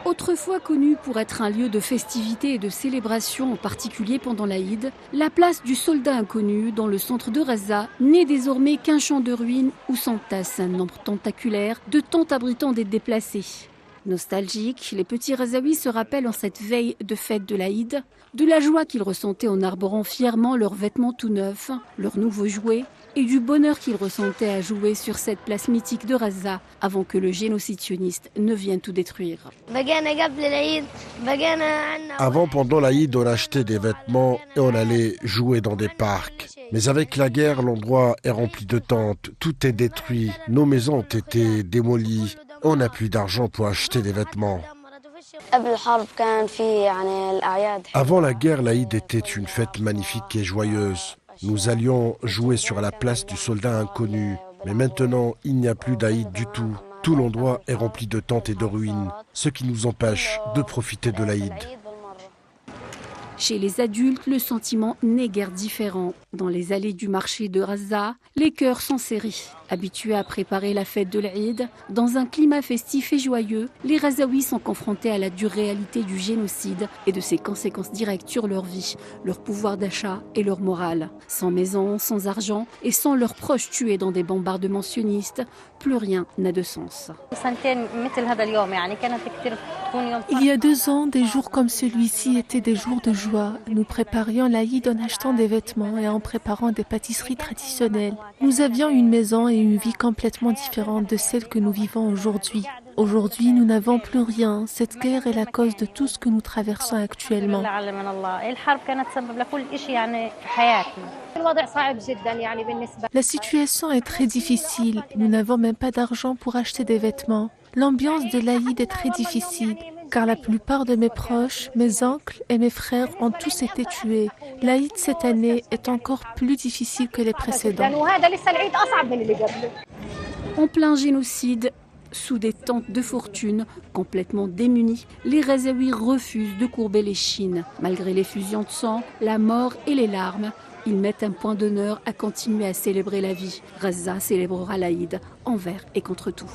Autrefois connue pour être un lieu de festivité et de célébration, en particulier pendant l'Aïd, la place du soldat inconnu, dans le centre de Raza, n'est désormais qu'un champ de ruines où s'entasse un nombre tentaculaire de tentes abritant des déplacés. Nostalgiques, les petits Razaouis se rappellent en cette veille de fête de l'Aïd de la joie qu'ils ressentaient en arborant fièrement leurs vêtements tout neufs, leurs nouveaux jouets et du bonheur qu'ils ressentaient à jouer sur cette place mythique de Raza avant que le génocide sioniste ne vienne tout détruire. Avant, pendant l'Aïd, on achetait des vêtements et on allait jouer dans des parcs. Mais avec la guerre, l'endroit est rempli de tentes, tout est détruit, nos maisons ont été démolies, on n'a plus d'argent pour acheter des vêtements. Avant la guerre, l'Aïd était une fête magnifique et joyeuse. Nous allions jouer sur la place du soldat inconnu. Mais maintenant, il n'y a plus d'Aïd du tout. Tout l'endroit est rempli de tentes et de ruines, ce qui nous empêche de profiter de l'Aïd. Chez les adultes, le sentiment n'est guère différent. Dans les allées du marché de Raza, les cœurs sont serrés. Habitués à préparer la fête de l'Aïd, dans un climat festif et joyeux, les Razaouis sont confrontés à la dure réalité du génocide et de ses conséquences directes sur leur vie, leur pouvoir d'achat et leur morale. Sans maison, sans argent et sans leurs proches tués dans des bombardements sionistes, plus rien n'a de sens. Il y a 2 ans, des jours comme celui-ci étaient des jours de joie. Nous préparions l'Aïd en achetant des vêtements et en préparant des pâtisseries traditionnelles. Nous avions une maison et une vie complètement différente de celle que nous vivons aujourd'hui. Aujourd'hui, nous n'avons plus rien. Cette guerre est la cause de tout ce que nous traversons actuellement. La situation est très difficile. Nous n'avons même pas d'argent pour acheter des vêtements. L'ambiance de l'Aïd est très difficile, car la plupart de mes proches, mes oncles et mes frères ont tous été tués. L'Aïd cette année est encore plus difficile que les précédents. En plein génocide, sous des tentes de fortune, complètement démunis, les Razaouis refusent de courber les chines. Malgré l'effusion de sang, la mort et les larmes, ils mettent un point d'honneur à continuer à célébrer la vie. Raza célébrera l'Aïd envers et contre tout.